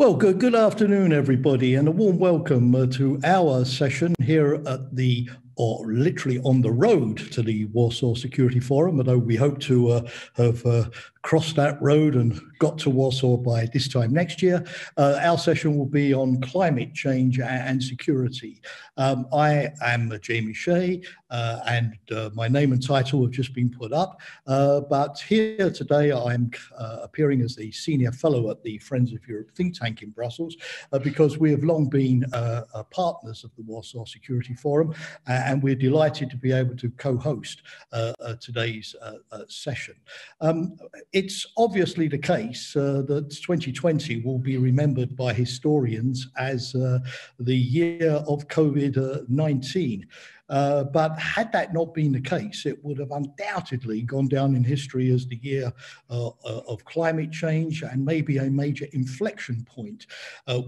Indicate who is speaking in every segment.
Speaker 1: Well, good afternoon, everybody, and a warm welcome to our session here at the, or literally on the road to the Warsaw Security Forum, although we hope to have crossed that road and got to Warsaw by this time next year. Our session will be on climate change and security. I am Jamie Shea, and my name and title have just been put up. But here today, I'm appearing as the Senior Fellow at the Friends of Europe think tank in Brussels, because we have long been partners of the Warsaw Security Forum, and we're delighted to be able to co-host today's session. It's obviously the case that 2020 will be remembered by historians as the year of COVID-19. But had that not been the case, it would have undoubtedly gone down in history as the year of climate change and maybe a major inflection point.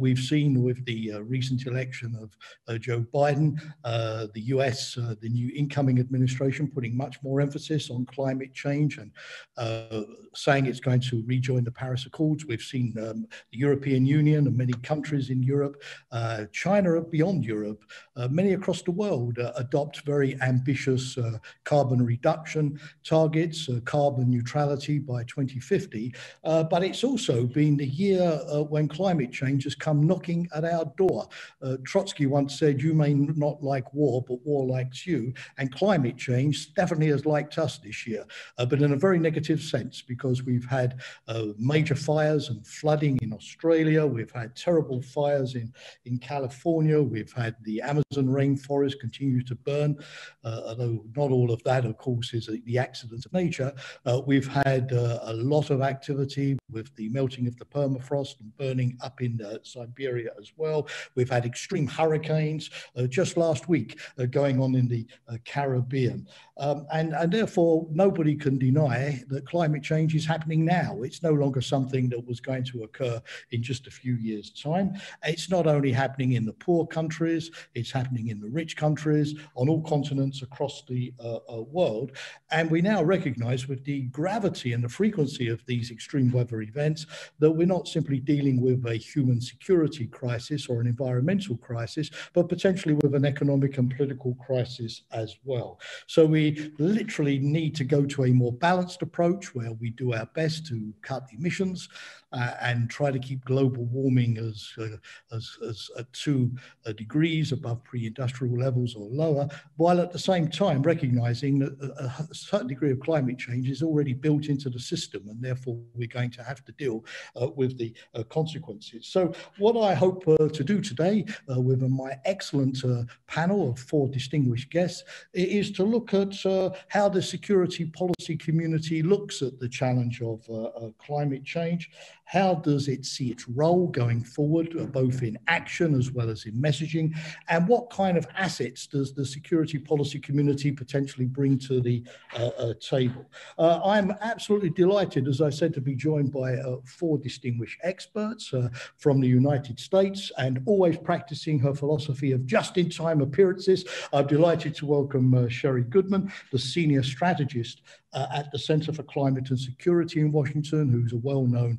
Speaker 1: We've seen with the recent election of Joe Biden, the US, the new incoming administration putting much more emphasis on climate change and saying it's going to rejoin the Paris Accords. We've seen the European Union and many countries in Europe, China beyond Europe, many across the world adopt very ambitious carbon reduction targets, carbon neutrality by 2050. But it's also been the year when climate change has come knocking at our door. Trotsky once said, "You may not like war, but war likes you." And climate change definitely has liked us this year, but in a very negative sense, because we've had major fires and flooding in Australia. We've had terrible fires in California. We've had the Amazon rainforest continue to burn, although not all of that, of course, is the accident of nature. We've had a lot of activity with the melting of the permafrost and burning up in Siberia as well. We've had extreme hurricanes just last week going on in the Caribbean. And therefore, nobody can deny that climate change is happening now. It's no longer something that was going to occur in just a few years' time. It's not only happening in the poor countries, it's happening in the rich countries, on all continents across the world. And we now recognize with the gravity and the frequency of these extreme weather events that we're not simply dealing with a human security crisis or an environmental crisis, but potentially with an economic and political crisis as well. So we literally need to go to a more balanced approach where we do our best to cut emissions and try to keep global warming as 2 degrees above pre-industrial levels or lower, while at the same time recognizing that a certain degree of climate change is already built into the system, and therefore we're going to have to deal with the consequences. So what I hope to do today with my excellent panel of 4 distinguished guests is to look at how the security policy community looks at the challenge of climate change. How does it see its role going forward, both in action as well as in messaging? And what kind of assets does the security policy community potentially bring to the table? I'm absolutely delighted, as I said, to be joined by 4 distinguished experts from the United States, and always practicing her philosophy of just-in-time appearances. I'm delighted to welcome Sherri Goodman, the senior strategist at the Center for Climate and Security in Washington, who's a well-known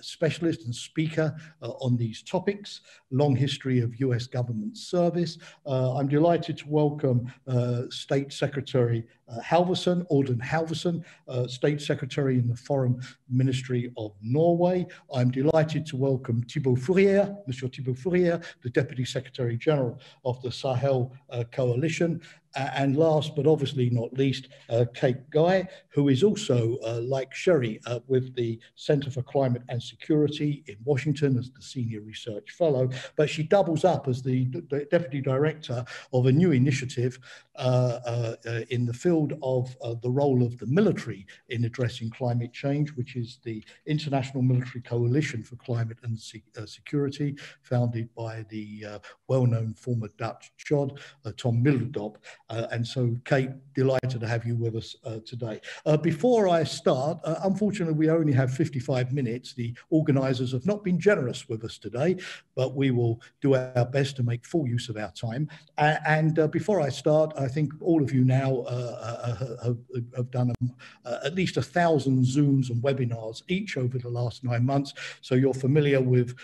Speaker 1: specialist and speaker on these topics, long history of US government service. I'm delighted to welcome State Secretary Halvorsen, Audun Halvorsen, State Secretary in the Foreign Ministry of Norway. I'm delighted to welcome Thibaut Fourriere, Monsieur Thibaut Fourriere, the Deputy Secretary General of the Sahel Coalition. And last but obviously not least, Kate Guy, who is also, like Sherri, with the Center for Climate and Security in Washington as the Senior Research Fellow, but she doubles up as the Deputy Director of a new initiative in the field of the role of the military in addressing climate change, which is the International Military Coalition for Climate and Security, founded by the well-known former Dutch Chod, Tom Middledop. And so, Kate, delighted to have you with us today. Before I start, unfortunately, we only have 55 minutes. The organizers have not been generous with us today, but we will do our best to make full use of our time. And before I start, I think all of you now have done at least 1,000 Zooms and webinars each over the last 9 months. So you're familiar with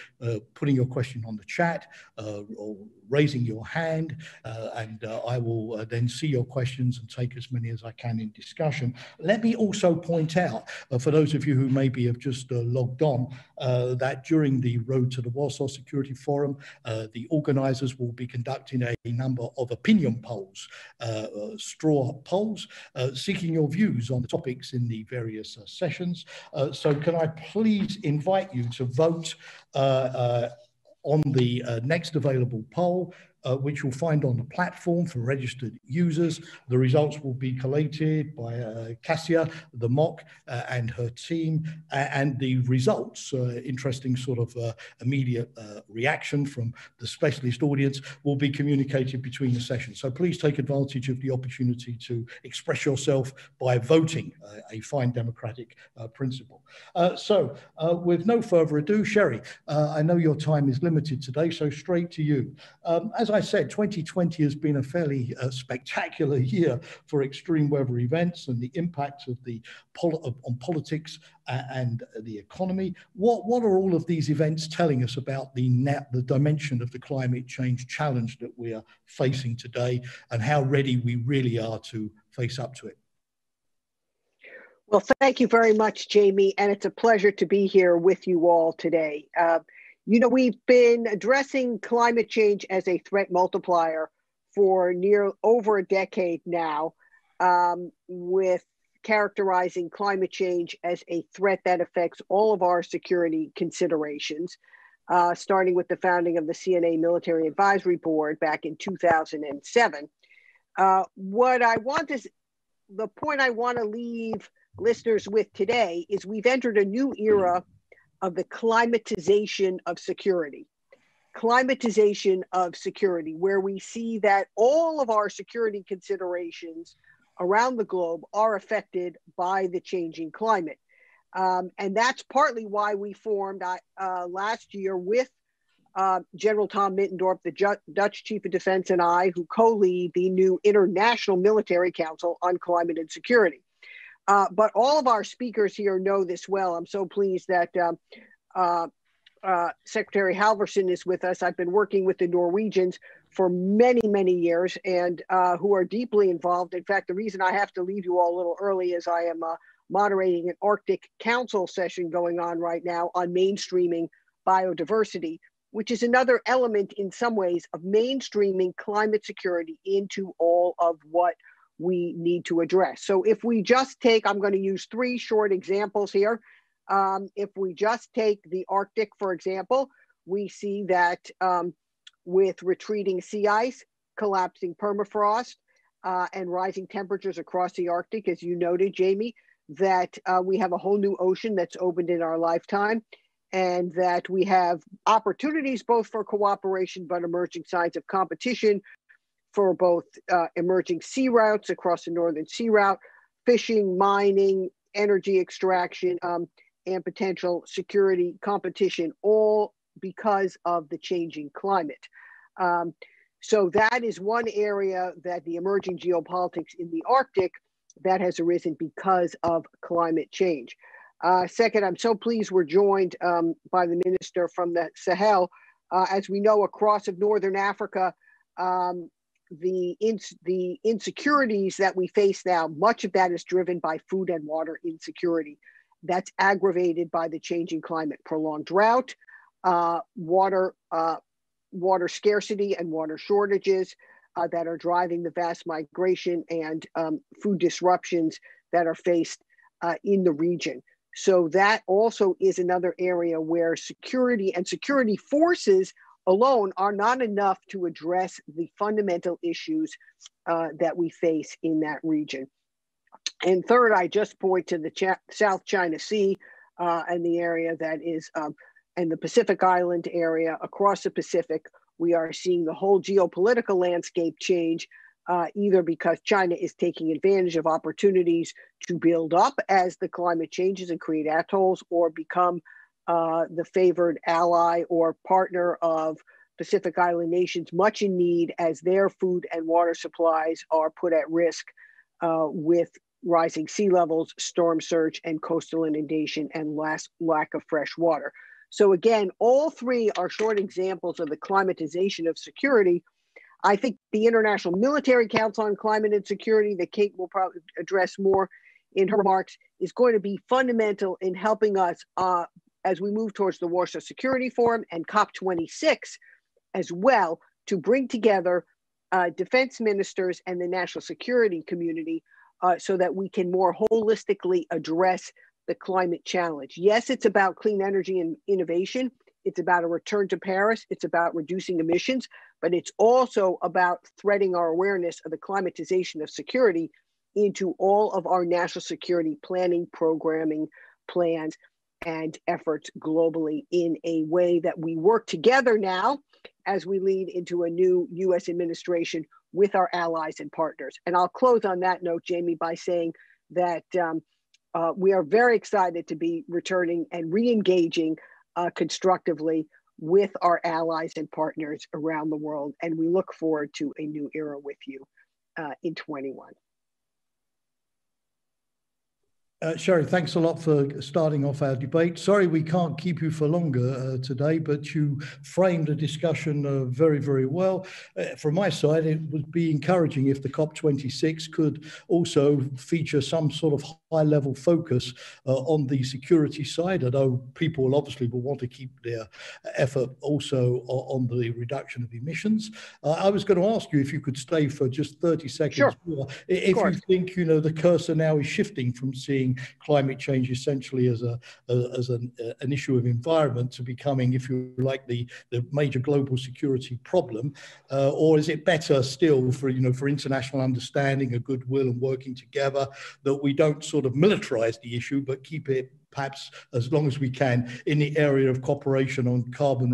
Speaker 1: putting your question on the chat or raising your hand, and I will then see your questions and take as many as I can in discussion. Let me also point out, for those of you who maybe have just logged on, that during the Road to the Warsaw Security Forum, the organizers will be conducting a number of opinion polls, straw polls, seeking your views on the topics in the various sessions. So can I please invite you to vote on the next available poll, which you'll find on the platform for registered users. The results will be collated by Cassia, the mock, and her team, and the results, interesting sort of immediate reaction from the specialist audience, will be communicated between the sessions. So please take advantage of the opportunity to express yourself by voting, a fine democratic principle. So with no further ado, Sherri, I know your time is limited today, so straight to you. As I said, 2020 has been a fairly spectacular year for extreme weather events and the impact of on politics and the economy. What are all of these events telling us about the dimension of the climate change challenge that we are facing today, and how ready we really are to face up to it?
Speaker 2: Well, thank you very much, Jamie, and it's a pleasure to be here with you all today. You know, we've been addressing climate change as a threat multiplier for over a decade now, with characterizing climate change as a threat that affects all of our security considerations, starting with the founding of the CNA Military Advisory Board back in 2007. The point I want to leave listeners with today is we've entered a new era of the climatization of security. Climatization of security, where we see that all of our security considerations around the globe are affected by the changing climate. And that's partly why we formed last year with General Tom Mittendorf, the Dutch Chief of Defense, and I, who co-lead the new International Military Council on Climate and Security. But all of our speakers here know this well. I'm so pleased that Secretary Halvorsen is with us. I've been working with the Norwegians for many, many years, and who are deeply involved. In fact, the reason I have to leave you all a little early is I am moderating an Arctic Council session going on right now on mainstreaming biodiversity, which is another element in some ways of mainstreaming climate security into all of what we need to address. So if we just take, I'm going to use 3 short examples here. If we just take the Arctic, for example, we see that with retreating sea ice, collapsing permafrost, and rising temperatures across the Arctic, as you noted, Jamie, that we have a whole new ocean that's opened in our lifetime, and that we have opportunities both for cooperation, but emerging signs of competition for both emerging sea routes across the Northern Sea Route, fishing, mining, energy extraction, and potential security competition, all because of the changing climate. So that is one area that the emerging geopolitics in the Arctic that has arisen because of climate change. Second, I'm so pleased we're joined by the minister from the Sahel. As we know, across of Northern Africa, the insecurities that we face now, much of that is driven by food and water insecurity. That's aggravated by the changing climate, prolonged drought, water scarcity and water shortages that are driving the vast migration and food disruptions that are faced in the region. So that also is another area where security and security forces alone are not enough to address the fundamental issues that we face in that region. And third, I just point to the South China Sea and the area that is, and the Pacific Island area. Across the Pacific, we are seeing the whole geopolitical landscape change, either because China is taking advantage of opportunities to build up as the climate changes and create atolls, or become the favored ally or partner of Pacific Island nations, much in need as their food and water supplies are put at risk with rising sea levels, storm surge, and coastal inundation, and lack of fresh water. So again, all three are short examples of the climatization of security. I think the International Military Council on Climate and Security, that Kate will probably address more in her remarks, is going to be fundamental in helping us as we move towards the Warsaw Security Forum and COP26 as well, to bring together defense ministers and the national security community so that we can more holistically address the climate challenge. Yes, it's about clean energy and innovation. It's about a return to Paris. It's about reducing emissions, but it's also about threading our awareness of the climatization of security into all of our national security planning, programming, plans, and efforts globally in a way that we work together now as we lead into a new US administration with our allies and partners. And I'll close on that note, Jamie, by saying that we are very excited to be returning and re-engaging constructively with our allies and partners around the world. And we look forward to a new era with you in 21.
Speaker 1: Sherri, thanks a lot for starting off our debate. Sorry we can't keep you for longer today, but you framed the discussion very, very well. From my side, it would be encouraging if the COP26 could also feature some sort of high-level focus on the security side, although people obviously will want to keep their effort also on the reduction of emissions. I was going to ask you if you could stay for just 30 seconds.
Speaker 2: Sure.
Speaker 1: More. If you think, you know, the cursor now is shifting from seeing climate change essentially as an issue of environment to becoming, if you like, the major global security problem, or is it better still for, you know, for international understanding, a goodwill and working together, that we don't sort of militarize the issue but keep it perhaps as long as we can in the area of cooperation on carbon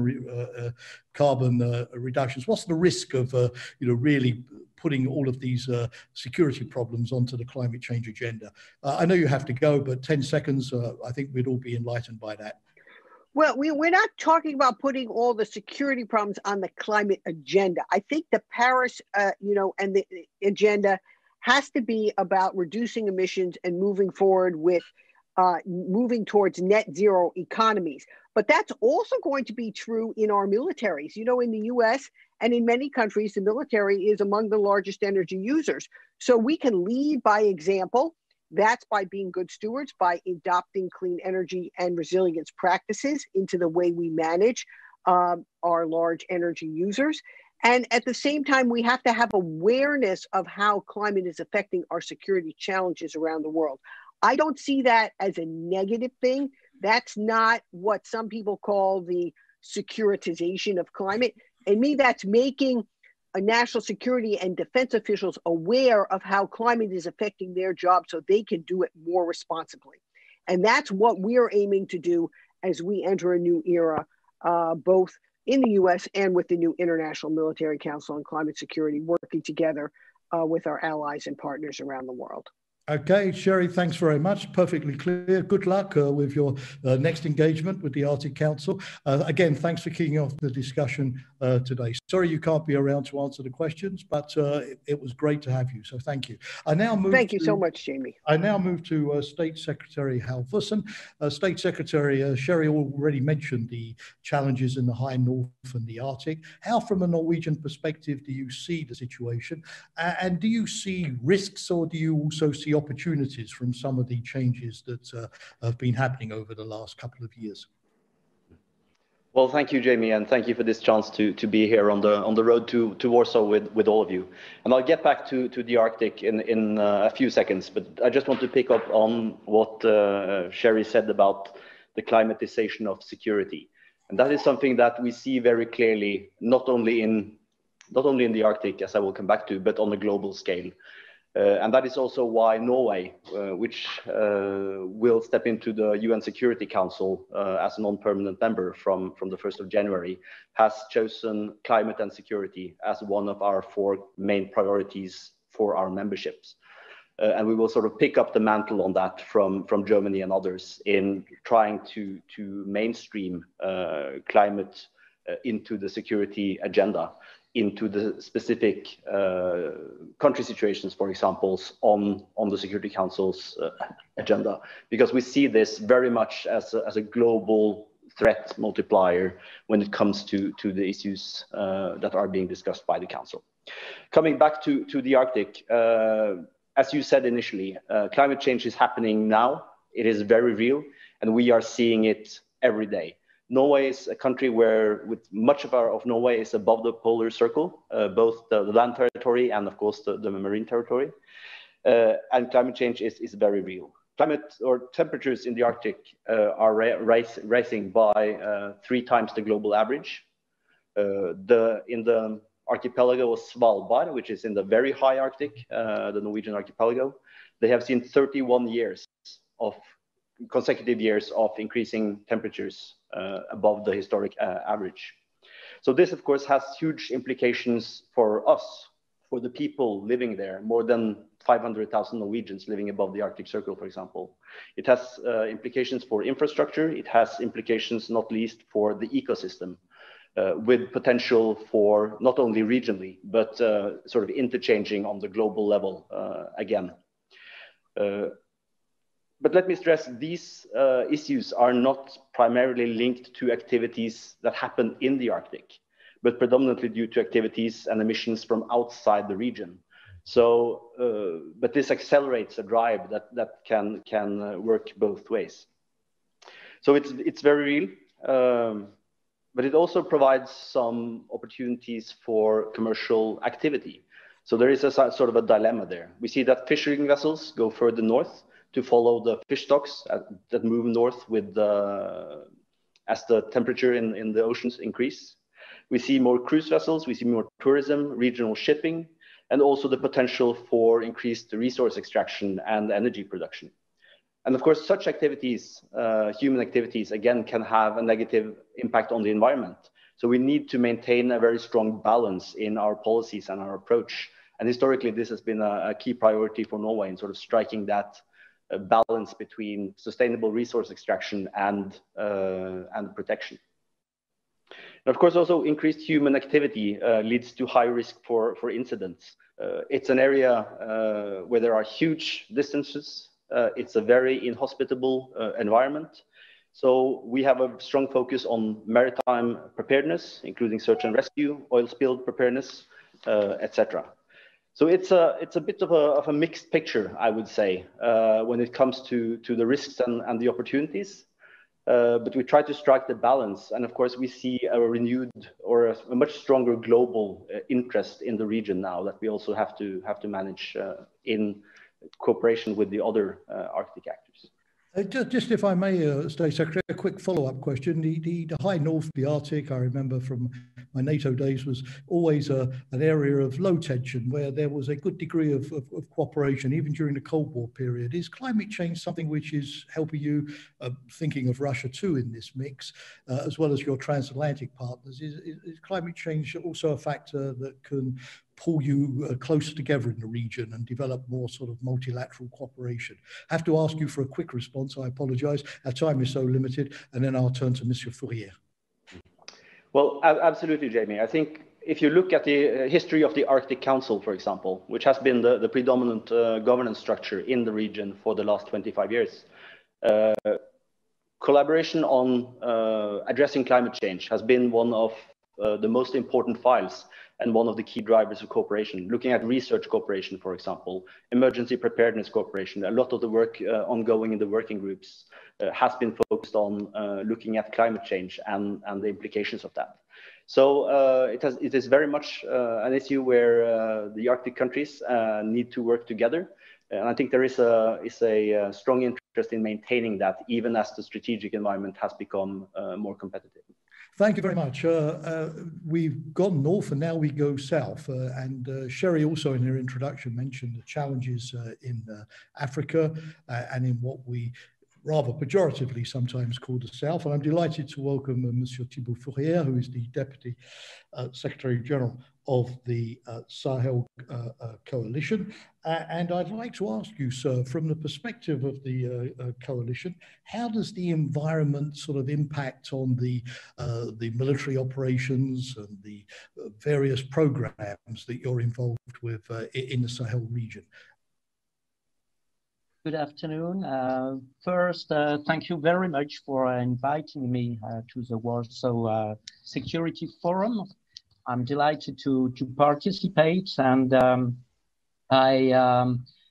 Speaker 1: reductions? What's the risk of you know, really putting all of these security problems onto the climate change agenda? I know you have to go, but 10 seconds, I think we'd all be enlightened by that.
Speaker 2: Well, we're not talking about putting all the security problems on the climate agenda. I think the Paris, you know, and the agenda has to be about reducing emissions and moving forward with moving towards net zero economies. But that's also going to be true in our militaries. You know, in the US and in many countries, the military is among the largest energy users. So we can lead by example. That's by being good stewards, by adopting clean energy and resilience practices into the way we manage our large energy users. And at the same time, we have to have awareness of how climate is affecting our security challenges around the world. I don't see that as a negative thing. That's not what some people call the securitization of climate. And me, that's making national security and defense officials aware of how climate is affecting their job so they can do it more responsibly. And that's what we're aiming to do as we enter a new era, both in the US and with the new International Military Council on Climate Security, working together with our allies and partners around the world.
Speaker 1: Okay, Sherri, thanks very much. Perfectly clear. Good luck with your next engagement with the Arctic Council. Again, thanks for kicking off the discussion today. Sorry you can't be around to answer the questions, but it was great to have you, so thank you. I now move
Speaker 2: Thank you so much, Jamie.
Speaker 1: I now move to State Secretary Halvorsen. State Secretary Sherri already mentioned the challenges in the high north and the Arctic. How, from a Norwegian perspective, do you see the situation? And do you see risks, or do you also see opportunities from some of the changes that have been happening over the last couple of years?
Speaker 3: Well, thank you, Jamie, and thank you for this chance to be here on the road to Warsaw with all of you. And I'll get back to the Arctic in a few seconds, but I just want to pick up on what Sherri said about the climatization of security. And that is something that we see very clearly, not only in the Arctic, as I will come back to, but on a global scale. And that is also why Norway, which will step into the UN Security Council as a non-permanent member from the 1st of January, has chosen climate and security as one of our 4 main priorities for our memberships. And we will sort of pick up the mantle on that from Germany and others in trying to mainstream climate into the security agenda into the specific country situations, for example, on the Security Council's agenda, because we see this very much as a global threat multiplier when it comes to the issues that are being discussed by the Council. Coming back to the Arctic, as you said initially, climate change is happening now. It is very real, and we are seeing it every day. Norway is a country where, with much of Norway is above the polar circle, both the land territory and, of course, the marine territory. And climate change is very real. Climate or temperatures in the Arctic are rising by 3 times the global average. In the archipelago of Svalbard, which is in the very high Arctic, the Norwegian archipelago, they have seen 31 years of consecutive years of increasing temperatures above the historic average. So this, of course, has huge implications for us, for the people living there, more than 500,000 Norwegians living above the Arctic Circle, for example. It has implications for infrastructure. It has implications, not least, for the ecosystem, with potential for not only regionally, but sort of interchanging on the global level again. But let me stress, these issues are not primarily linked to activities that happen in the Arctic, but predominantly due to activities and emissions from outside the region. So, but this accelerates a drive that can work both ways. So it's very real, but it also provides some opportunities for commercial activity. So there is a sort of a dilemma there. We see that fishing vessels go further north to follow the fish stocks that move north with as the temperature in the oceans increase. We see more cruise vessels, we see more tourism, regional shipping, and also the potential for increased resource extraction and energy production. And of course, such activities, human activities, again, can have a negative impact on the environment. So we need to maintain a very strong balance in our policies and our approach. And historically, this has been a key priority for Norway in sort of striking that balance between sustainable resource extraction and protection. And of course, also increased human activity leads to high risk for incidents. It's an area where there are huge distances. It's a very inhospitable environment. So we have a strong focus on maritime preparedness, including search and rescue, oil spill preparedness, etc. So it's a bit of a mixed picture, I would say, when it comes to the risks and the opportunities. But we try to strike the balance. And of course, we see a renewed or a much stronger global interest in the region now that we also have to manage in cooperation with the other Arctic actors.
Speaker 1: Just if I may, State Secretary, a quick follow-up question. The high north, the Arctic, I remember from my NATO days, was always an area of low tension where there was a good degree of cooperation, even during the Cold War period. Is climate change something which is helping you, thinking of Russia too in this mix, as well as your transatlantic partners? Is climate change also a factor that can pull you closer together in the region and develop more sort of multilateral cooperation? I have to ask you for a quick response. I apologize. Our time is so limited. And then I'll turn to Mr. Fourriere.
Speaker 3: Well, absolutely, Jamie. I think if you look at the history of the Arctic Council, for example, which has been the predominant governance structure in the region for the last 25 years, collaboration on addressing climate change has been one of the most important files and one of the key drivers of cooperation. Looking at research cooperation, for example, emergency preparedness cooperation, a lot of the work ongoing in the working groups has been focused on looking at climate change and the implications of that. So it is very much an issue where the Arctic countries need to work together. And I think there is a strong interest in maintaining that, even as the strategic environment has become more competitive.
Speaker 1: Thank you very much. We've gone north and now we go south. Sherri also in her introduction mentioned the challenges in Africa and in what we rather pejoratively sometimes call the south. And I'm delighted to welcome Monsieur Thibaut Fourriere, who is the Deputy Secretary General of the Sahel coalition. And I'd like to ask you, sir, from the perspective of the coalition, how does the environment sort of impact on the military operations and the various programs that you're involved with in the Sahel region?
Speaker 4: Good afternoon. First, thank you very much for inviting me to the Warsaw Security Forum. I'm delighted to participate, and I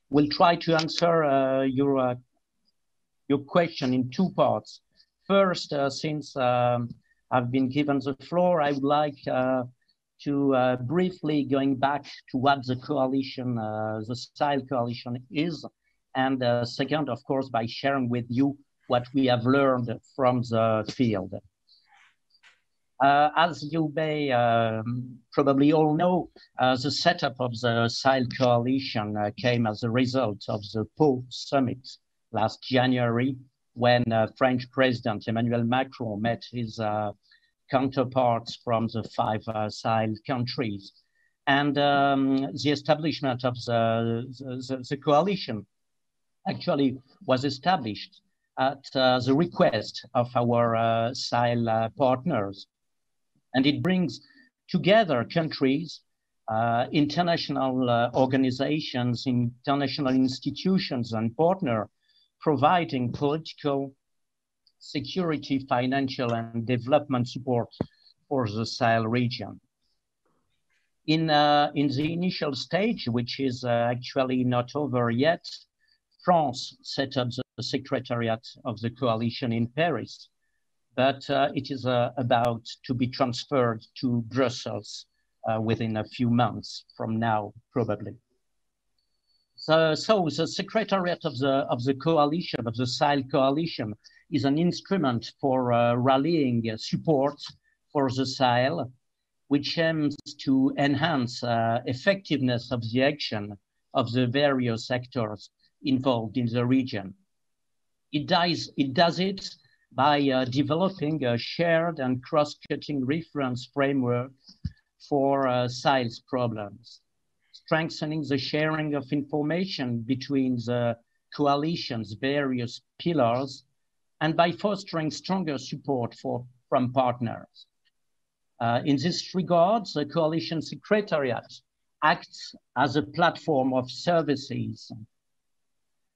Speaker 4: will try to answer your question in two parts. First, since I've been given the floor, I would like to briefly going back to what the coalition, the Sahel coalition is, and second, of course, by sharing with you what we have learned from the field. As you may probably all know, the setup of the Sahel coalition came as a result of the Po summit last January, when French President Emmanuel Macron met his counterparts from the 5 Sahel countries. And the establishment of the coalition actually was established at the request of our Sahel partners. And it brings together countries, international organizations, international institutions and partners providing political, security, financial and development support for the Sahel region. In the initial stage, which is actually not over yet, France set up the secretariat of the coalition in Paris, but it is about to be transferred to Brussels within a few months from now, probably. So the secretariat of the coalition, of the Sahel coalition, is an instrument for rallying support for the Sahel, which aims to enhance effectiveness of the action of the various actors involved in the region. It does it by developing a shared and cross-cutting reference framework for Sahel's problems, strengthening the sharing of information between the coalition's various pillars, and by fostering stronger support from partners. In this regard, the coalition secretariat acts as a platform of services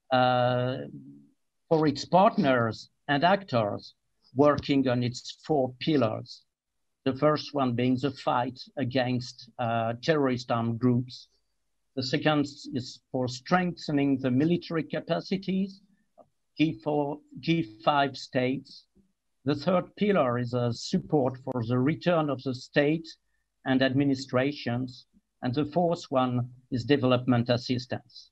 Speaker 4: for its partners and actors working on its 4 pillars. The first one being the fight against terrorist armed groups. The second is for strengthening the military capacities of G5 states. The third pillar is a support for the return of the state and administrations. And the fourth one is development assistance.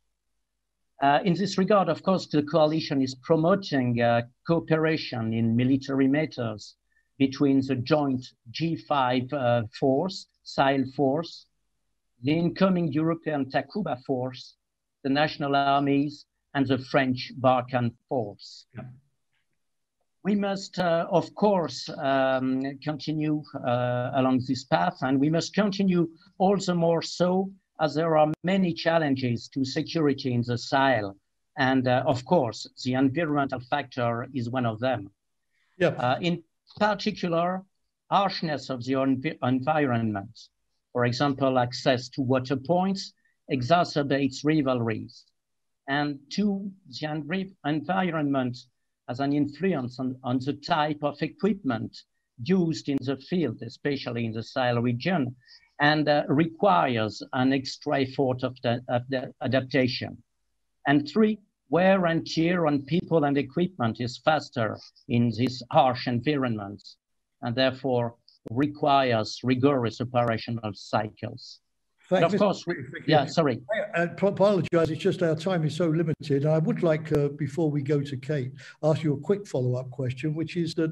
Speaker 4: In this regard, of course, the coalition is promoting cooperation in military matters between the joint G5 force, Sahel force, the incoming European Takuba force, the national armies, and the French Barkhane force. Yeah. We must, of course, continue along this path, and we must continue all the more so as there are many challenges to security in the Sahel. And of course, the environmental factor is one of them. Yep. In particular, harshness of the environment. For example, access to water points exacerbates rivalries. And 2, the environment has an influence on the type of equipment used in the field, especially in the Sahel region, and requires an extra effort of the adaptation. And 3, wear and tear on people and equipment is faster in these harsh environments, and therefore requires rigorous operational cycles. But of course, yeah, sorry.
Speaker 1: I apologize, it's just our time is so limited. I would like, before we go to Kate, ask you a quick follow-up question, which is that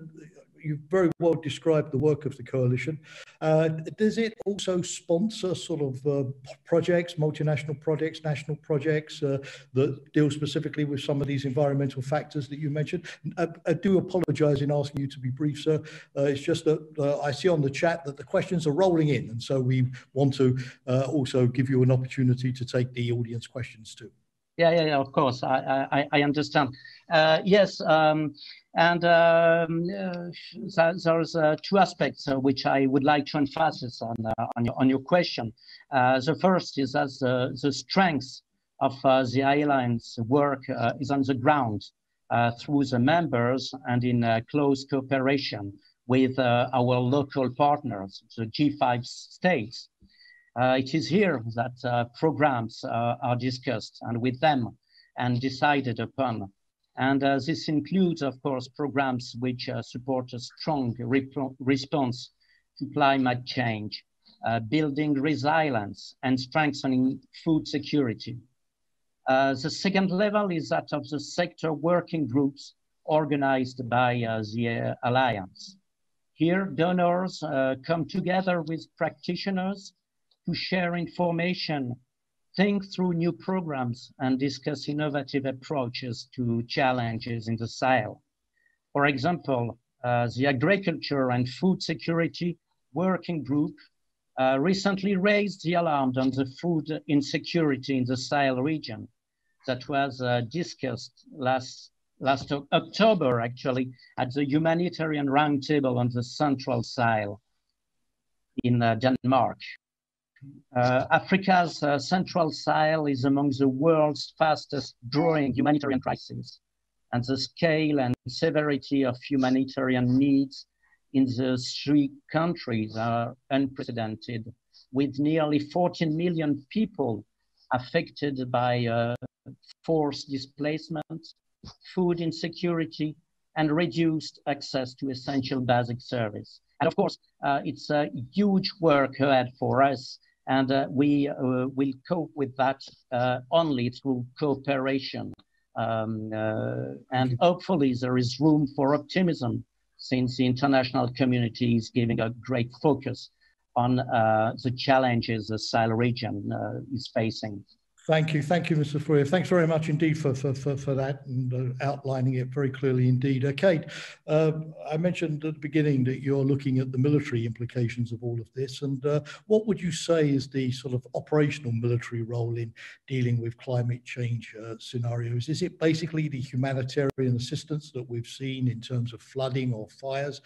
Speaker 1: you've very well described the work of the coalition. Does it also sponsor sort of projects, multinational projects, national projects that deal specifically with some of these environmental factors that you mentioned? I do apologize in asking you to be brief, sir. It's just that I see on the chat that the questions are rolling in, and so we want to also give you an opportunity to take the audience questions too.
Speaker 4: Yeah, of course, I understand. Yes, there's two aspects which I would like to emphasize on your question. The first is that the strength of the alliance work is on the ground through the members and in close cooperation with our local partners, the G5 states. It is here that programs are discussed and with them and decided upon. And this includes, of course, programs which support a strong response to climate change, building resilience and strengthening food security. The second level is that of the sector working groups organized by the Alliance. Here, donors come together with practitioners to share information, think through new programs, and discuss innovative approaches to challenges in the Sahel. For example, the Agriculture and Food Security Working Group recently raised the alarm on the food insecurity in the Sahel region that was discussed last October, actually, at the Humanitarian Roundtable on the Central Sahel in Denmark. Africa's Central Sahel is among the world's fastest growing humanitarian crises, and the scale and severity of humanitarian needs in the three countries are unprecedented, with nearly 14 million people affected by forced displacement, food insecurity, and reduced access to essential basic service. And of course, it's a huge work ahead for us, and we will cope with that only through cooperation. And hopefully there is room for optimism, since the international community is giving a great focus on the challenges the Sahel region is facing.
Speaker 1: Thank you, Mr. Fourriere. Thanks very much indeed for that and outlining it very clearly indeed. Kate, I mentioned at the beginning that you're looking at the military implications of all of this, and what would you say is the sort of operational military role in dealing with climate change scenarios? Is it basically the humanitarian assistance that we've seen in terms of flooding or fires?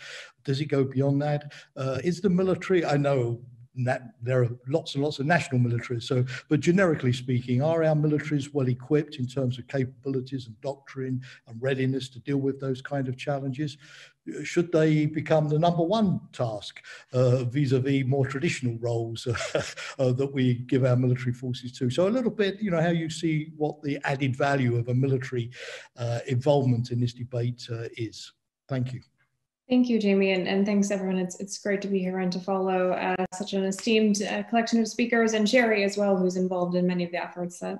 Speaker 1: Does it go beyond that? Is the military, I know there are lots and lots of national militaries, but generically speaking, are our militaries well equipped in terms of capabilities and doctrine and readiness to deal with those kind of challenges? Should they become the number one task vis-a-vis more traditional roles that we give our military forces to? So a little bit, how you see what the added value of a military involvement in this debate is. Thank you.
Speaker 5: Thank you, Jamie, and thanks everyone. It's great to be here and to follow such an esteemed collection of speakers, and Sherri as well, who's involved in many of the efforts that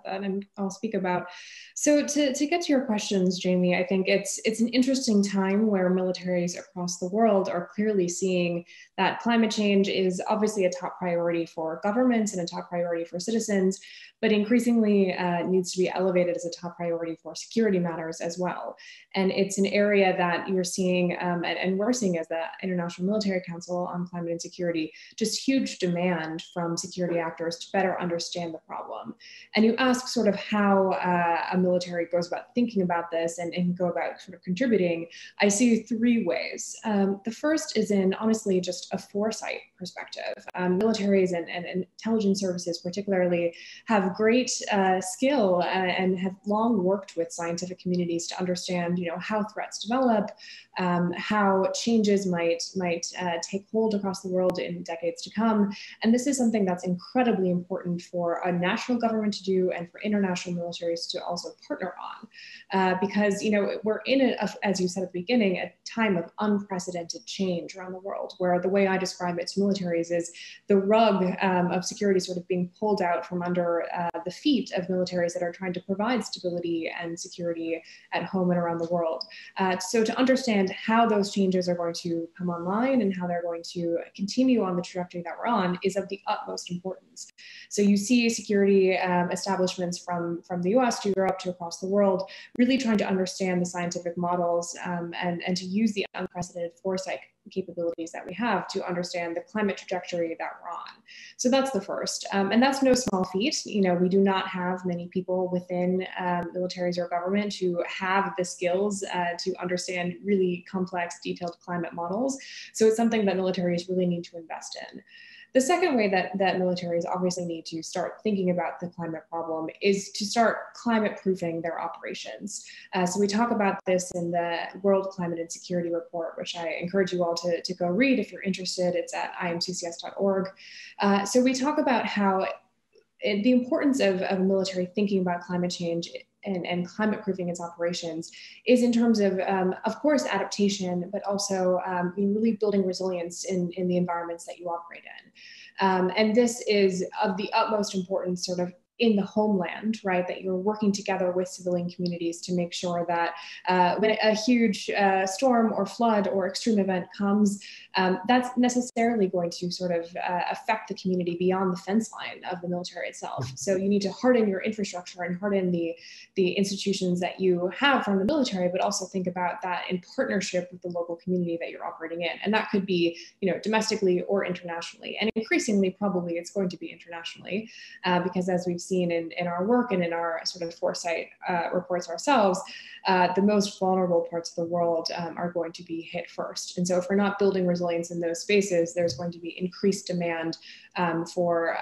Speaker 5: I'll speak about. So to get to your questions, Jamie, I think it's an interesting time where militaries across the world are clearly seeing that climate change is obviously a top priority for governments and a top priority for citizens, but increasingly needs to be elevated as a top priority for security matters as well. And it's an area that you're seeing, and we're seeing as the International Military Council on Climate and Security, just huge demand from security actors to better understand the problem. And you ask sort of how a military goes about thinking about this and go about sort of contributing. I see three ways. The first is in honestly just a foresight perspective. Militaries and intelligence services particularly have great skill and have long worked with scientific communities to understand, how threats develop, how changes might take hold across the world in decades to come. And this is something that's incredibly important for a national government to do and for international militaries to also partner on. Because, we're in, as you said at the beginning, a time of unprecedented change around the world, where the way way I describe it to militaries is the rug of security sort of being pulled out from under the feet of militaries that are trying to provide stability and security at home and around the world. So to understand how those changes are going to come online and how they're going to continue on the trajectory that we're on is of the utmost importance. So you see security establishments from the US to Europe to across the world really trying to understand the scientific models and to use the unprecedented foresight capabilities that we have to understand the climate trajectory that we're on. So that's the first. And that's no small feat. You know, we do not have many people within militaries or government who have the skills to understand really complex, detailed climate models. So it's something that militaries really need to invest in. The second way that militaries obviously need to start thinking about the climate problem is to start climate proofing their operations. So we talk about this in the World Climate and Security Report, which I encourage you all to go read if you're interested. It's at imccs.org. So we talk about how the importance of military thinking about climate change and climate proofing its operations is in terms of course, adaptation, but also really building resilience in the environments that you operate in. And this is of the utmost importance sort of in the homeland, right, that you're working together with civilian communities to make sure that when a huge storm or flood or extreme event comes, that's necessarily going to sort of affect the community beyond the fence line of the military itself. So you need to harden your infrastructure and harden the institutions that you have from the military, but also think about that in partnership with the local community that you're operating in. And that could be, you know, domestically or internationally. And increasingly, probably it's going to be internationally, because as we've seen in our work and in our sort of foresight reports ourselves, the most vulnerable parts of the world are going to be hit first. And so if we're not building resilience in those spaces, there's going to be increased demand for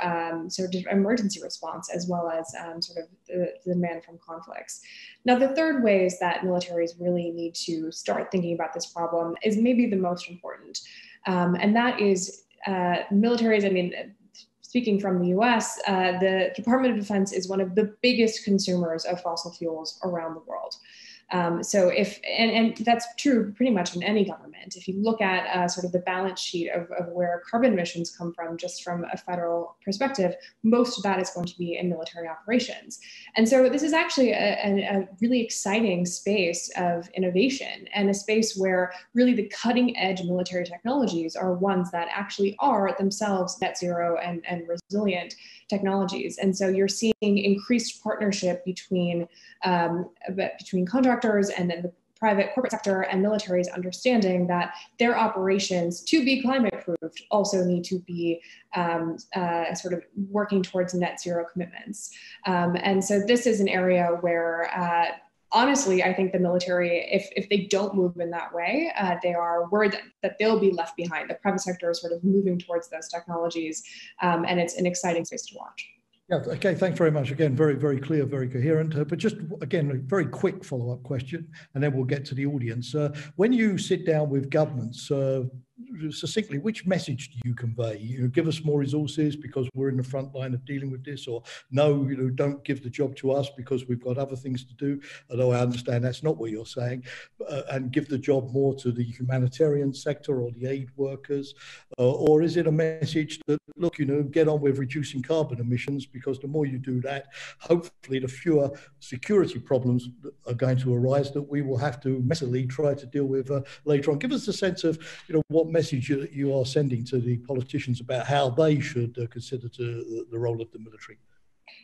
Speaker 5: sort of emergency response, as well as sort of the demand from conflicts. Now, the third ways that militaries really need to start thinking about this problem is maybe the most important. And that is militaries, I mean, speaking from the US, the Department of Defense is one of the biggest consumers of fossil fuels around the world. So if, and that's true pretty much in any government. If you look at sort of the balance sheet of where carbon emissions come from, just from a federal perspective, most of that is going to be in military operations. And so this is actually a really exciting space of innovation, and a space where really the cutting edge military technologies are ones that actually are themselves net zero and resilient technologies. And so you're seeing increased partnership between contractors and then the private corporate sector and militaries, understanding that their operations, to be climate proofed, also need to be sort of working towards net zero commitments. And so this is an area where honestly, I think the military, if they don't move in that way, they are worried that they'll be left behind. The private sector is sort of moving towards those technologies, and it's an exciting space to watch.
Speaker 1: Yeah, okay, thanks very much. Again, very, very clear, very coherent. But just, again, a very quick follow-up question, and then we'll get to the audience. When you sit down with governments, succinctly, which message do you convey? You know, give us more resources because we're in the front line of dealing with this, or no, you know, don't give the job to us because we've got other things to do, although I understand that's not what you're saying, and give the job more to the humanitarian sector or the aid workers, or is it a message that, look, you know, get on with reducing carbon emissions, because the more you do that, hopefully the fewer security problems are going to arise that we will have to messily try to deal with later on. Give us a sense of, you know, what message you are sending to the politicians about how they should consider the role of the military.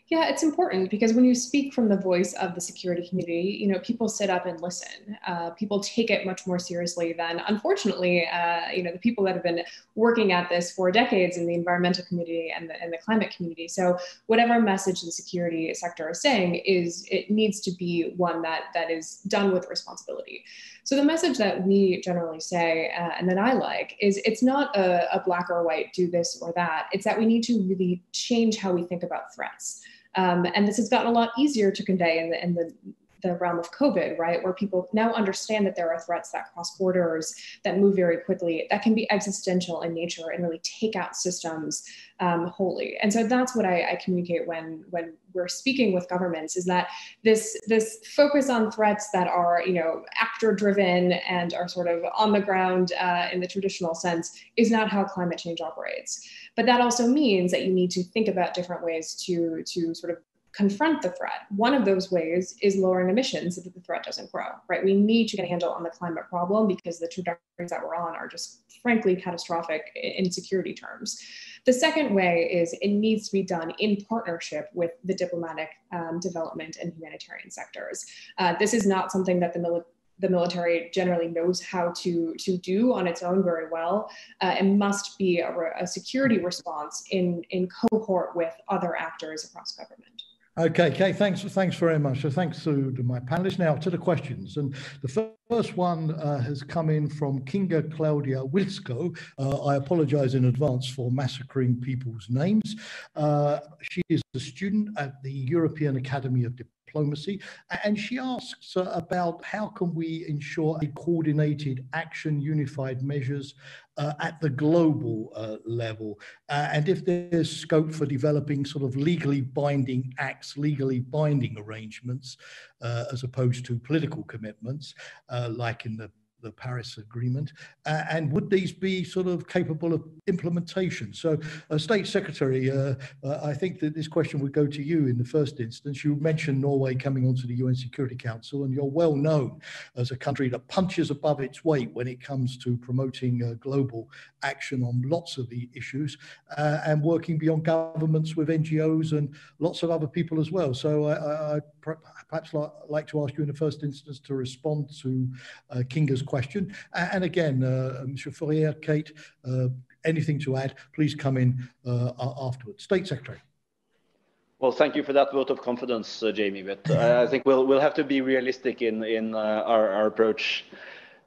Speaker 5: Yeah, it's important because when you speak from the voice of the security community, you know, people sit up and listen. People take it much more seriously than, unfortunately, you know, the people that have been working at this for decades in the environmental community and the climate community. So whatever message the security sector is saying it needs to be one that is done with responsibility. So the message that we generally say, and that I like, is it's not a black or white, do this or that. It's that we need to really change how we think about threats. And this has gotten a lot easier to convey in the the realm of COVID, right? Where people now understand that there are threats that cross borders, that move very quickly, that can be existential in nature and really take out systems wholly. And so that's what I communicate when we're speaking with governments, is that this focus on threats that are, actor driven and are sort of on the ground in the traditional sense is not how climate change operates. But that also means that you need to think about different ways to sort of confront the threat. One of those ways is lowering emissions so that the threat doesn't grow, right? We need to get a handle on the climate problem because the trajectories that we're on are just frankly catastrophic in security terms. The second way is it needs to be done in partnership with the diplomatic development and humanitarian sectors. This is not something that the military generally knows how to do on its own very well. It must be a security response in cohort with other actors across government.
Speaker 1: Okay, Kay, thanks very much. So thanks to my panelists. Now to the questions. And the first one has come in from Kinga Claudia Wilsko. I apologize in advance for massacring people's names. She is a student at the European Academy of Diplomacy, and she asks about how can we ensure a coordinated action, unified measures at the global level, and if there's scope for developing sort of legally binding acts, legally binding arrangements, as opposed to political commitments, like in the Paris Agreement, and would these be sort of capable of implementation? So, State Secretary, I think that this question would go to you in the first instance. You mentioned Norway coming onto the UN Security Council, and you're well known as a country that punches above its weight when it comes to promoting global action on lots of the issues, and working beyond governments with NGOs and lots of other people as well. So I perhaps like to ask you in the first instance to respond to Kinga's question. And again, Mr. Fourriere, Kate, anything to add, please come in afterwards. State Secretary.
Speaker 3: Well, thank you for that vote of confidence, Jamie, but I think we'll have to be realistic in our approach.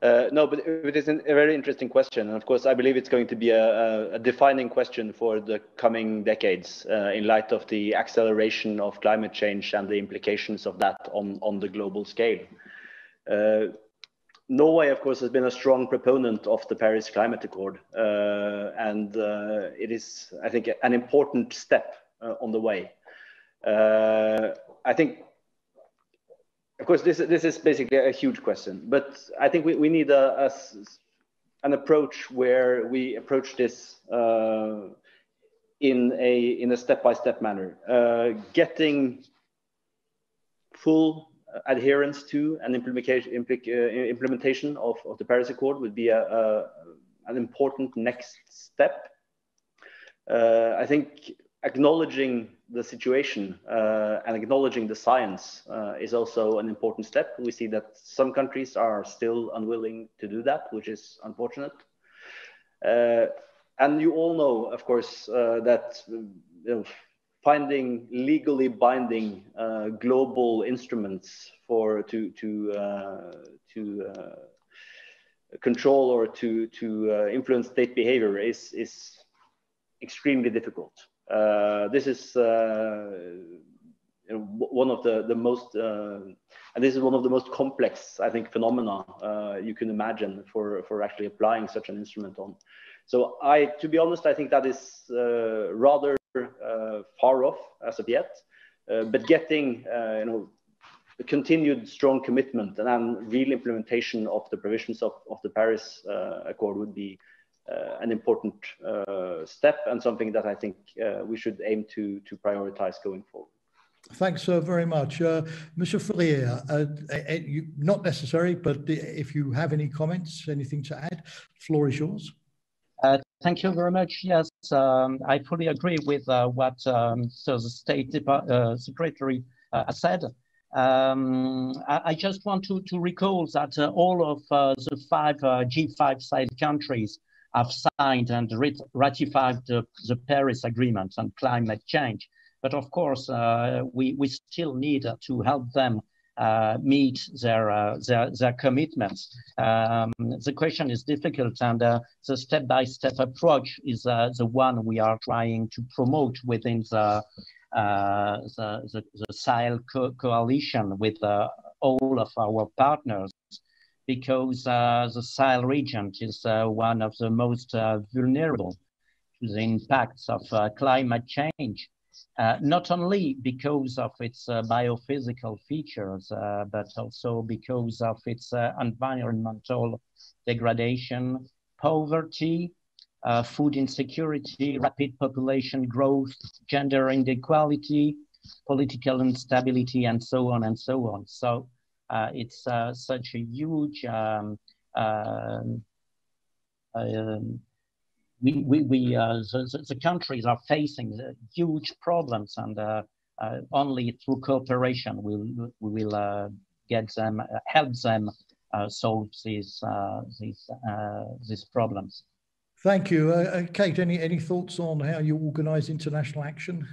Speaker 3: No, but it is a very interesting question. And of course, I believe it's going to be a defining question for the coming decades in light of the acceleration of climate change and the implications of that on the global scale. Norway, of course, has been a strong proponent of the Paris Climate Accord, and it is, I think, an important step on the way. I think, of course, this is basically a huge question, but I think we need an approach where we approach this in a step-by-step manner, getting full adherence to and implementation of the Paris Accord would be an important next step. I think acknowledging the situation and acknowledging the science is also an important step. We see that some countries are still unwilling to do that, which is unfortunate. And you all know, of course, that finding legally binding global instruments to control or to influence state behavior is extremely difficult. This is one of the most, and this is one of the most complex, I think, phenomena you can imagine for actually applying such an instrument on. So to be honest, I think that is rather far off as of yet, but getting a continued strong commitment and then real implementation of the provisions of the Paris Accord would be an important step, and something that I think we should aim to prioritize going forward.
Speaker 1: Thanks very much. Mr. Fourriere, not necessary, but if you have any comments, anything to add, the floor is yours.
Speaker 4: Thank you very much. Yes, I fully agree with what the State Secretary said. I just want to recall that all of the five G5 Sahel countries have signed and ratified the Paris Agreement on climate change. But of course, we still need to help them meet their commitments. The question is difficult, and the step-by-step approach is the one we are trying to promote within the Sahel coalition with all of our partners, because the Sahel region is one of the most vulnerable to the impacts of climate change, not only because of its biophysical features, but also because of its environmental degradation, poverty, food insecurity, rapid population growth, gender inequality, political instability, and so on and so on. So it's such a huge the countries are facing huge problems, and only through cooperation we will get them, help them solve these problems.
Speaker 1: Thank you. Kate, any thoughts on how you organize international action?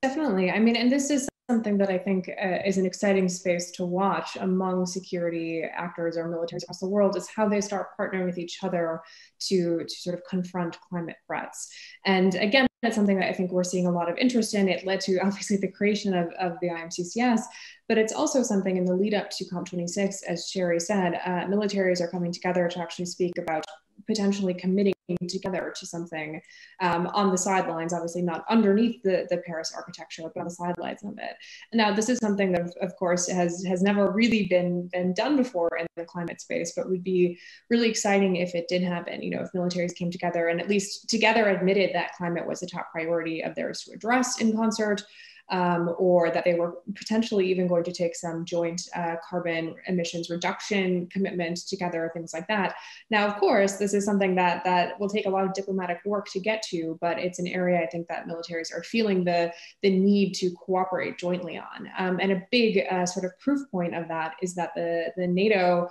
Speaker 5: Definitely. I mean, and this is something that I think is an exciting space to watch among security actors or militaries across the world, is how they start partnering with each other to sort of confront climate threats. And again, that's something that I think we're seeing a lot of interest in. It led to obviously the creation of the IMCCS, but it's also something in the lead up to COP26, as Sherri said, militaries are coming together to actually speak about potentially committing together to something on the sidelines, obviously not underneath the Paris architecture, but on the sidelines of it. Now, this is something that, of course, has never really been done before in the climate space, but would be really exciting if it did happen. You know, if militaries came together and at least together admitted that climate was a top priority of theirs to address in concert, or that they were potentially even going to take some joint carbon emissions reduction commitment together, things like that. Now, of course, this is something that will take a lot of diplomatic work to get to, but it's an area I think that militaries are feeling the need to cooperate jointly on. And a big sort of proof point of that is that the NATO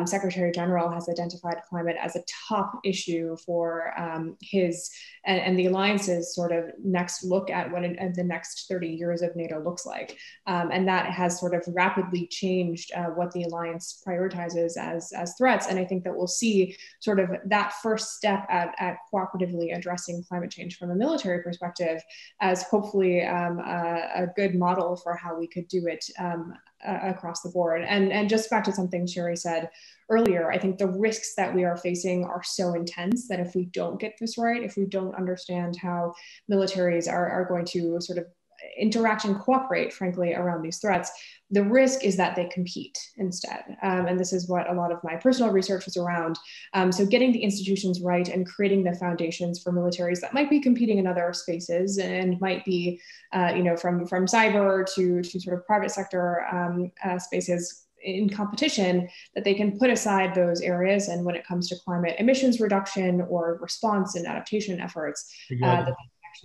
Speaker 5: Secretary General has identified climate as a top issue for his and the alliance's sort of next look at what the next 30 years of NATO looks like. And that has sort of rapidly changed what the alliance prioritizes as threats. And I think that we'll see sort of that first step at cooperatively addressing climate change from a military perspective as hopefully a good model for how we could do it across the board. And just back to something Sherri said earlier, I think the risks that we are facing are so intense that if we don't get this right, if we don't understand how militaries are going to sort of interact and cooperate, frankly, around these threats, the risk is that they compete instead. And this is what a lot of my personal research was around. So getting the institutions right and creating the foundations for militaries that might be competing in other spaces and might be, you know, from cyber to sort of private sector spaces in competition, that they can put aside those areas. And when it comes to climate emissions reduction or response and adaptation efforts,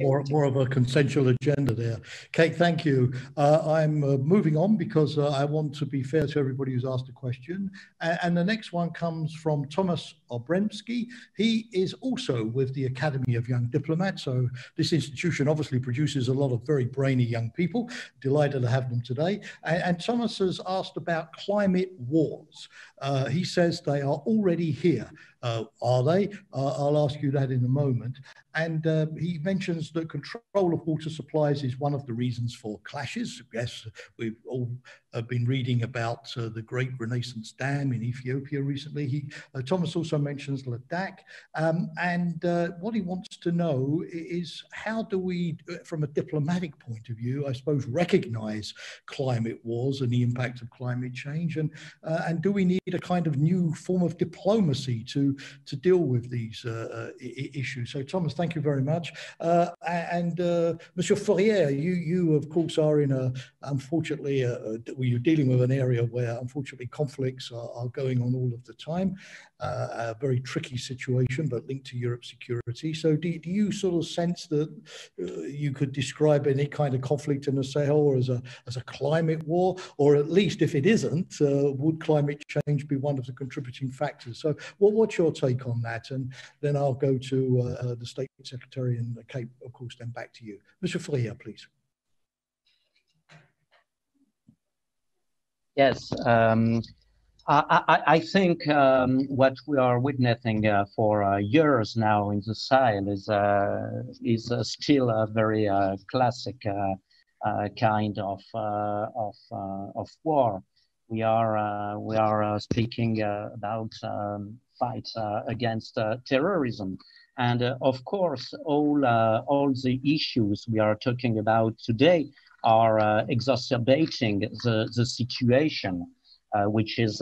Speaker 1: more of a consensual agenda there. Kate, thank you. I'm moving on because I want to be fair to everybody who's asked a question. And the next one comes from Thomas Obremski. He is also with the Academy of Young Diplomats. So this institution obviously produces a lot of very brainy young people. Delighted to have them today. And Thomas has asked about climate wars. He says they are already here. Are they? I'll ask you that in a moment. And he mentions that control of water supplies is one of the reasons for clashes. Yes, we've all been reading about the Great Renaissance Dam in Ethiopia recently. Thomas also mentions Ladakh. And what he wants to know is, how do we, from a diplomatic point of view, I suppose, recognize climate wars and the impact of climate change? And do we need a kind of new form of diplomacy to deal with these issues? So, Thomas, thank you very much. Monsieur Fourriere, you of course are in unfortunately, you're dealing with an area where unfortunately conflicts are going on all of the time. A very tricky situation, but linked to Europe's security. So do you sort of sense that you could describe any kind of conflict in the Sahel as a climate war, or at least if it isn't, would climate change be one of the contributing factors? So what's your take on that? And then I'll go to the State Secretary and Kate, of course, then back to you. Mr. Fourriere, please.
Speaker 4: Yes, I think what we are witnessing for years now in the Sahel is still a very classic kind of war, we are speaking about fight against terrorism. And of course, all the issues we are talking about today are exacerbating the situation, which is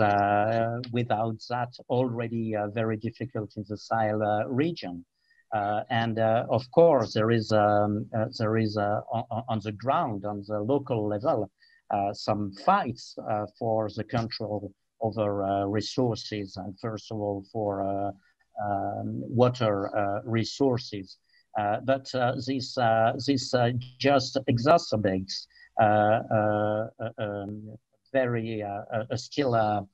Speaker 4: without that already very difficult in the Sahel region. And of course, there is on the ground, on the local level, some fights for the control over resources, and first of all for water resources. But this just exacerbates still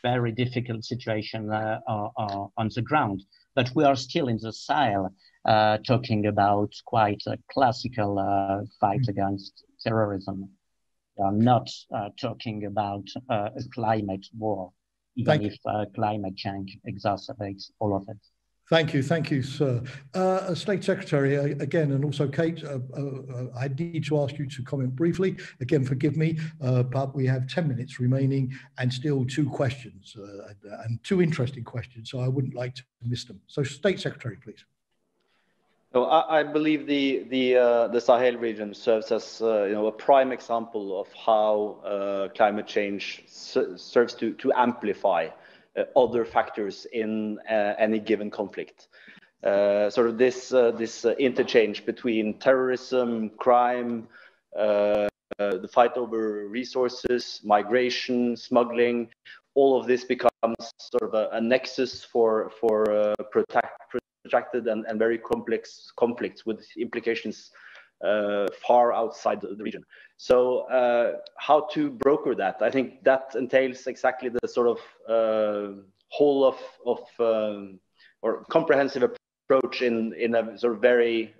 Speaker 4: very difficult situation on the ground. But we are still in the Sahel talking about quite a classical fight against terrorism. We are not talking about a climate war, even if climate change exacerbates all of it.
Speaker 1: Thank you, sir. State Secretary, again, and also Kate, I need to ask you to comment briefly. Again, forgive me, but we have 10 minutes remaining and still 2 questions, and 2 interesting questions, so I wouldn't like to miss them. So, State Secretary, please.
Speaker 3: So I believe the Sahel region serves as a prime example of how climate change serves to amplify other factors in any given conflict. Sort of this interchange between terrorism, crime, the fight over resources, migration, smuggling, all of this becomes sort of a nexus for protracted and very complex conflicts with implications far outside the region. So how to broker that? I think that entails exactly the sort of whole of or comprehensive approach in a sort of very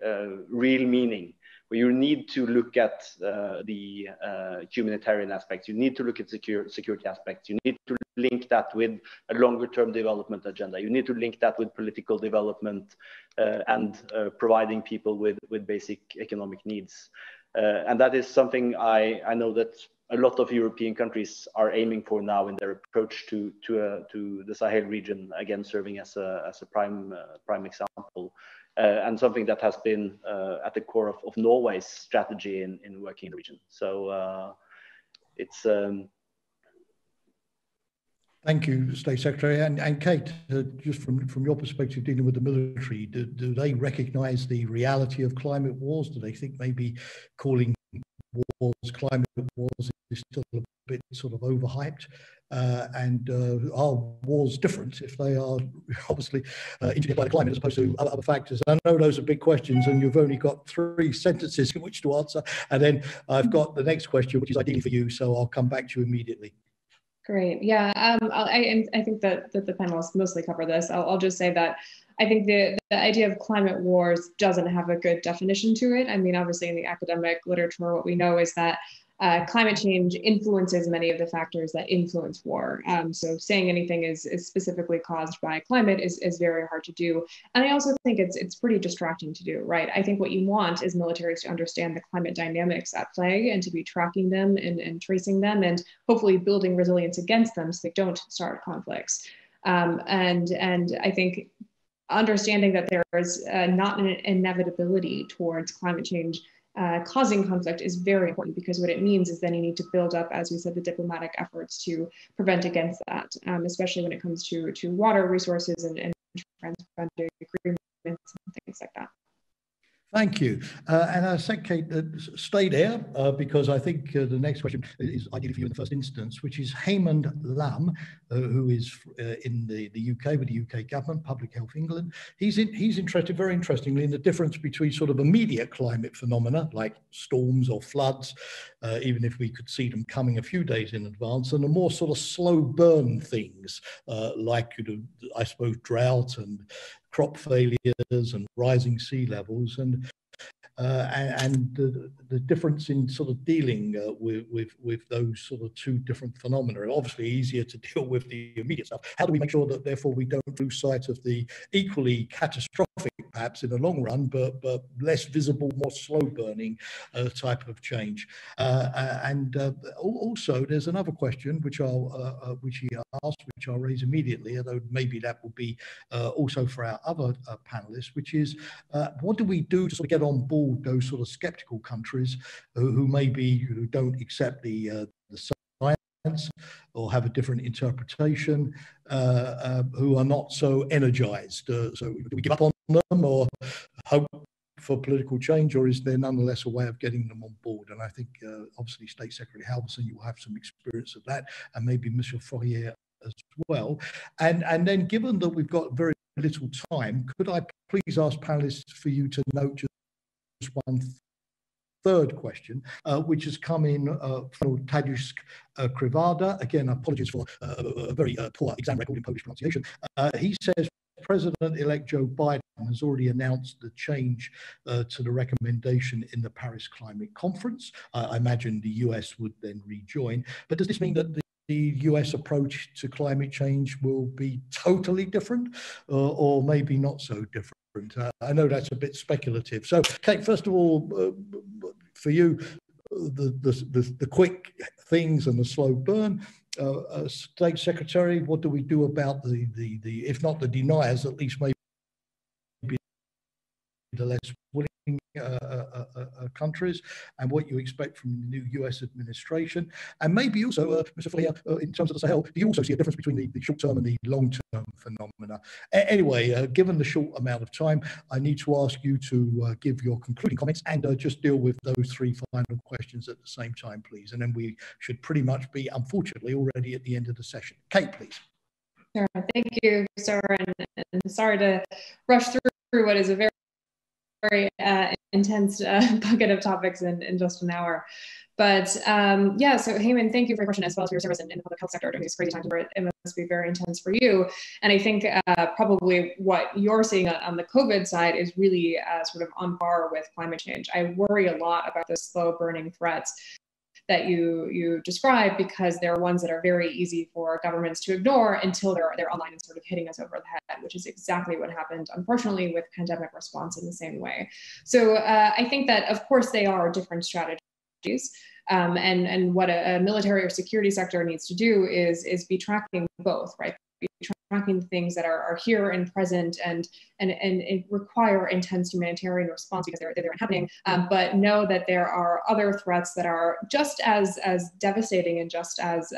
Speaker 3: real meaning, where you need to look at the humanitarian aspects, you need to look at security aspects, you need to link that with a longer term development agenda, you need to link that with political development and providing people with basic economic needs. And that is something I know that a lot of European countries are aiming for now in their approach to the Sahel region, again serving as a prime example, and something that has been at the core of Norway's strategy in working in the region. So it's
Speaker 1: Thank you, State Secretary. And Kate, just from your perspective, dealing with the military, do they recognise the reality of climate wars? Do they think maybe calling wars climate wars is still a bit sort of overhyped? And are wars different if they are obviously engineered by the climate as opposed to other factors? I know those are big questions, and you've only got 3 sentences in which to answer. And then I've got the next question, which is ideally for you, so I'll come back to you immediately.
Speaker 5: Great. Yeah, I think that the panelists mostly cover this. I'll just say that I think the idea of climate wars doesn't have a good definition to it. I mean, obviously in the academic literature, what we know is that climate change influences many of the factors that influence war. So saying anything is specifically caused by climate is very hard to do. And I also think it's pretty distracting to do, right? I think what you want is militaries to understand the climate dynamics at play and to be tracking them and tracing them and hopefully building resilience against them so they don't start conflicts. And I think understanding that there is not an inevitability towards climate change causing conflict is very important, because what it means is then you need to build up, as we said, the diplomatic efforts to prevent against that, especially when it comes to water resources and transatlantic agreements and things like that.
Speaker 1: Thank you. And I said, Kate, stay there because I think the next question is ideally for you in the first instance, which is Haymond Lam, who is in the UK with the UK government, Public Health England. He's interested, very interestingly, in the difference between sort of immediate climate phenomena like storms or floods, even if we could see them coming a few days in advance, and the more sort of slow burn things like, I suppose, drought and crop failures and rising sea levels, and the difference in sort of dealing with those sort of 2 different phenomena. Obviously easier to deal with the immediate stuff. How do we make sure that therefore we don't lose sight of the equally catastrophic perhaps in the long run, but less visible, more slow burning type of change. Also, there's another question which he asked, which I'll raise immediately, although maybe that will be also for our other panelists, which is what do we do to sort of get on board those sort of skeptical countries who don't accept the science or have a different interpretation, who are not so energized? So do we give up on them or hope for political change, or is there nonetheless a way of getting them on board? And I think obviously State Secretary Halvorsen, you will have some experience of that, and maybe Mr. Fourriere as well. And then given that we've got very little time, could I please ask panelists for you to note just one third question, which has come in from Tadeusz Krivada. Again, apologies for a very poor exam record in Polish pronunciation. He says, President-elect Joe Biden has already announced the change to the recommendation in the Paris Climate Conference. I imagine the US would then rejoin. But does this mean that the US approach to climate change will be totally different, or maybe not so different? I know that's a bit speculative. So, Kate, first of all, for you, the quick things and the slow burn. State Secretary, what do we do about the if not the deniers, at least maybe the less willing countries, and what you expect from the new US administration? And maybe also, Mr. Fourriere, in terms of the Sahel, do you also see a difference between the short-term and the long-term phenomena? Anyway, given the short amount of time, I need to ask you to give your concluding comments and just deal with those three final questions at the same time, please. And then we should pretty much be, unfortunately, already at the end of the session. Kate, please.
Speaker 5: Sure. Thank you, sir, and sorry to rush through what is a very intense bucket of topics in just an hour. But yeah, so Heyman, thank you for your question, as well as for your service in the public health sector during these crazy times. It must be very intense for you. And I think probably what you're seeing on the COVID side is really sort of on par with climate change. I worry a lot about the slow burning threats that you describe, because they're ones that are very easy for governments to ignore until they're online and sort of hitting us over the head, which is exactly what happened, unfortunately, with pandemic response in the same way. So I think that, of course, they are different strategies. And what a military or security sector needs to do is be tracking both, right? Be tracking things that are here and present and require intense humanitarian response because they're happening, but know that there are other threats that are just as devastating and just as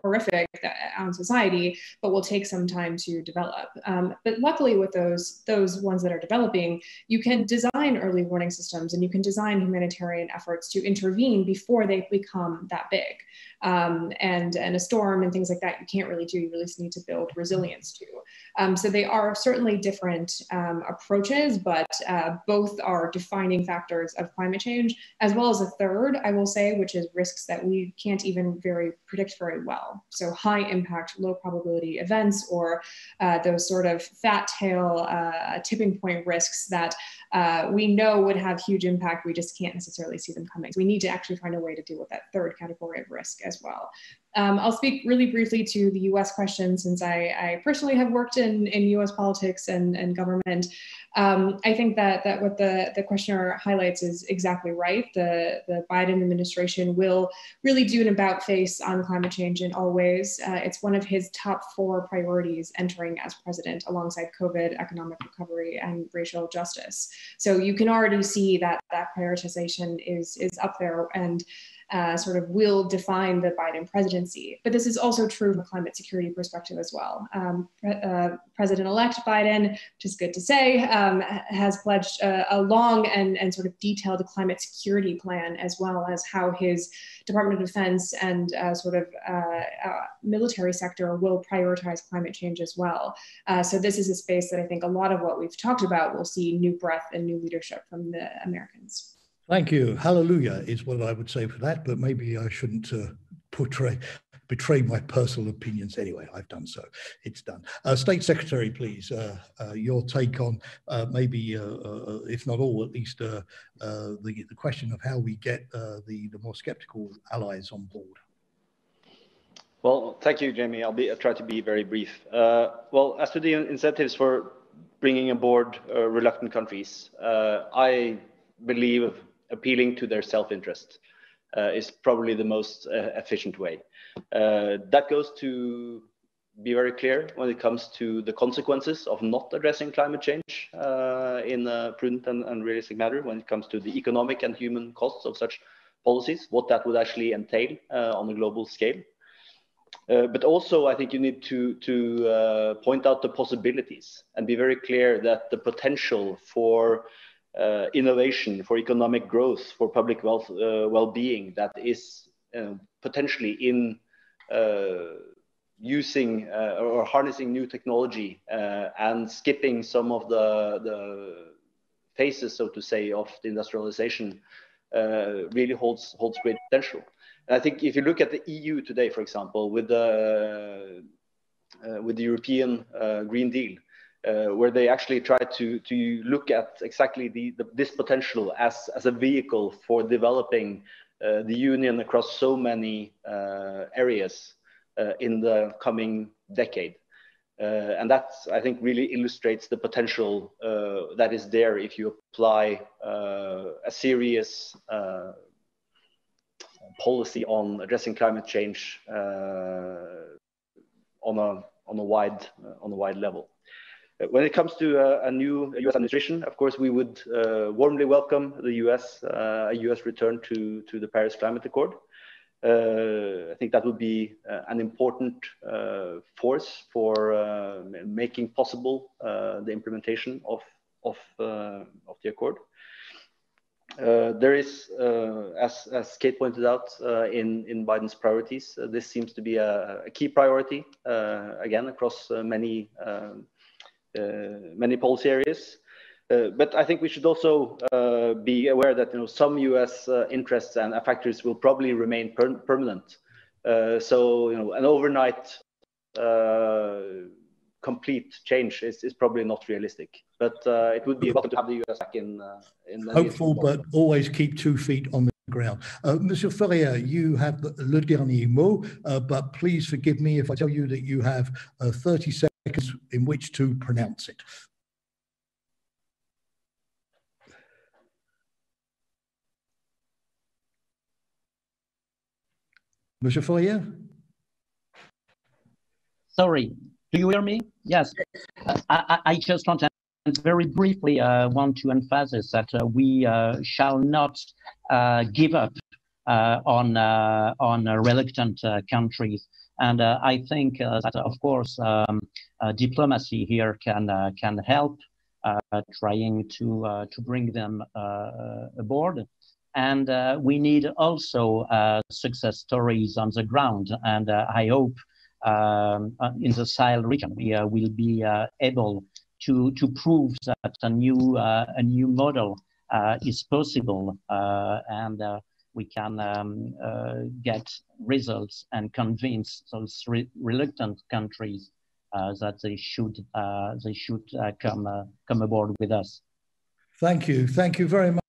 Speaker 5: horrific on society, but will take some time to develop. But luckily, with those ones that are developing, you can design early warning systems and you can design humanitarian efforts to intervene before they become that big. And a storm and things like that you can't really do. You really need to build resilience to. So they are certainly different approaches, but both are defining factors of climate change, as well as a third, I will say, which is risks that we can't even predict very well. So high impact, low probability events, or those sort of fat tail tipping point risks that we know would have huge impact. We just can't necessarily see them coming. So we need to actually find a way to deal with that third category of risk as well. I'll speak really briefly to the US question, since I personally have worked in US politics and government. I think that what the questioner highlights is exactly right. The Biden administration will really do an about face on climate change in all ways. It's one of his top 4 priorities entering as president, alongside COVID, economic recovery, and racial justice. So you can already see that prioritization is up there and sort of will define the Biden presidency. But this is also true from a climate security perspective as well. President-elect Biden, which is good to say, has pledged a long and sort of detailed climate security plan, as well as how his Department of Defense and military sector will prioritize climate change as well. So this is a space that I think a lot of what we've talked about will see new breath and new leadership from the Americans.
Speaker 1: Thank you. Hallelujah is what I would say for that, but maybe I shouldn't betray my personal opinions. Anyway, I've done so. It's done. State Secretary, please, your take on maybe, if not all, at least the question of how we get the more skeptical allies on board.
Speaker 3: Well, thank you, Jamie. I'll try to be very brief. Well, as to the incentives for bringing aboard reluctant countries, I believe appealing to their self-interest is probably the most efficient way. That goes to be very clear when it comes to the consequences of not addressing climate change in a prudent and realistic manner, when it comes to the economic and human costs of such policies, what that would actually entail on a global scale. But also, I think you need to point out the possibilities and be very clear that the potential for innovation, for economic growth, for public well-being that is potentially in using or harnessing new technology and skipping some of the phases, so to say, of the industrialization really holds great potential. And I think if you look at the EU today, for example, with the European Green Deal, where they actually try to look at exactly this potential as a vehicle for developing the union across so many areas in the coming decade. And that, I think, really illustrates the potential that is there if you apply a serious policy on addressing climate change on a wide level. When it comes to a new U.S. administration, of course, we would warmly welcome the a U.S. return to the Paris Climate Accord. I think that would be an important force for making possible the implementation of the accord. There is, as Kate pointed out, in Biden's priorities, this seems to be a key priority, again, across many policy areas. But I think we should also be aware that some U.S. interests and factors will probably remain permanent. So an overnight complete change is probably not realistic. But it would be welcome to have the U.S. back in
Speaker 1: hopeful, but always keep 2 feet on the ground. Monsieur Fourriere, you have le dernier mot, but please forgive me if I tell you that you have 30 seconds in which to pronounce it. Monsieur Fourriere?
Speaker 4: Sorry, do you hear me? Yes. I just want to very briefly want to emphasize that we shall not give up on reluctant countries. And I think that, of course, diplomacy here can help trying to bring them aboard. And we need also success stories on the ground. And I hope in the Sahel region we will be able to prove that a new model is possible, and we can get results and convince those reluctant countries that they should come aboard with us.
Speaker 1: Thank you very much.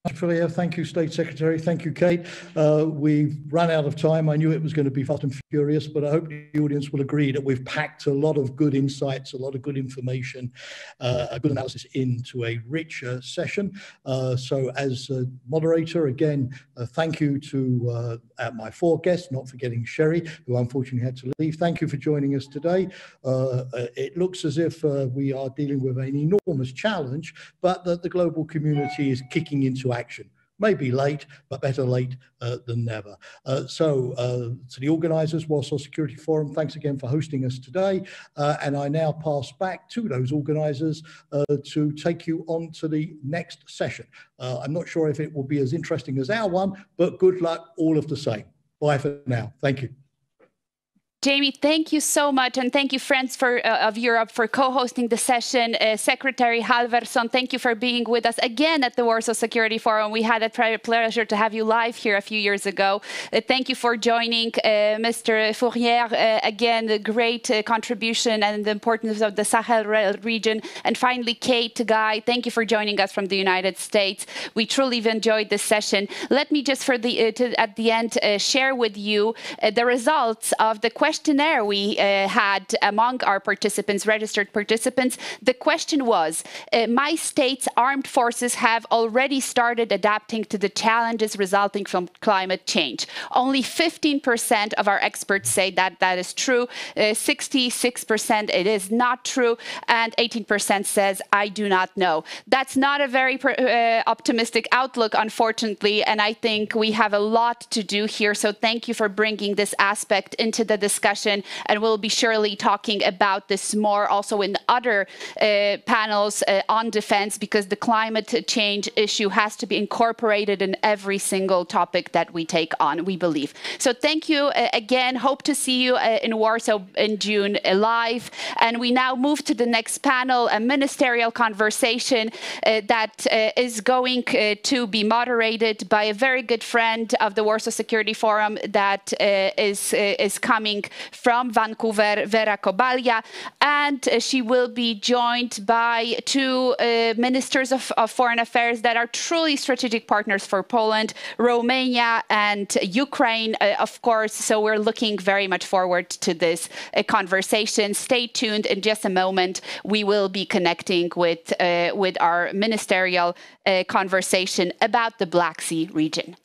Speaker 1: Thank you, State Secretary. Thank you, Kate. We've run out of time. I knew it was going to be fast and furious, but I hope the audience will agree that we've packed a lot of good insights, a lot of good information, a good analysis into a rich session. So as moderator, again, thank you to my 4 guests, not forgetting Sherri, who unfortunately had to leave. Thank you for joining us today. It looks as if we are dealing with an enormous challenge, but that the global community is kicking into action. Maybe late, but better late than never. So to the organisers, Warsaw Security Forum, thanks again for hosting us today. And I now pass back to those organisers to take you on to the next session. I'm not sure if it will be as interesting as our one, but good luck all of the same. Bye for now. Thank you.
Speaker 6: Jamie, thank you so much, and thank you, Friends of Europe, for co-hosting the session. Secretary Halvorsen, thank you for being with us again at the Warsaw Security Forum. We had a pleasure to have you live here a few years ago. Thank you for joining, Mr. Fourriere. Again, a great contribution and the importance of the Sahel region. And finally, Kate, Guy, thank you for joining us from the United States. We truly have enjoyed this session. Let me just, at the end, share with you the results of the question questionnaire we had among our participants, registered participants, the question was, my state's armed forces have already started adapting to the challenges resulting from climate change. Only 15% of our experts say that that is true, 66% it is not true, and 18% says, I do not know. That's not a very optimistic outlook, unfortunately, and I think we have a lot to do here. So thank you for bringing this aspect into the discussion, and we'll be surely talking about this more also in other panels on defense, because the climate change issue has to be incorporated in every single topic that we take on, we believe. So thank you again. Hope to see you in Warsaw in June live. And we now move to the next panel, a ministerial conversation that is going to be moderated by a very good friend of the Warsaw Security Forum that is coming from Vancouver, Vera Kobalia, and she will be joined by two ministers of foreign affairs that are truly strategic partners for Poland, Romania and Ukraine, of course. So we're looking very much forward to this conversation. Stay tuned. In just a moment, we will be connecting with our ministerial conversation about the Black Sea region.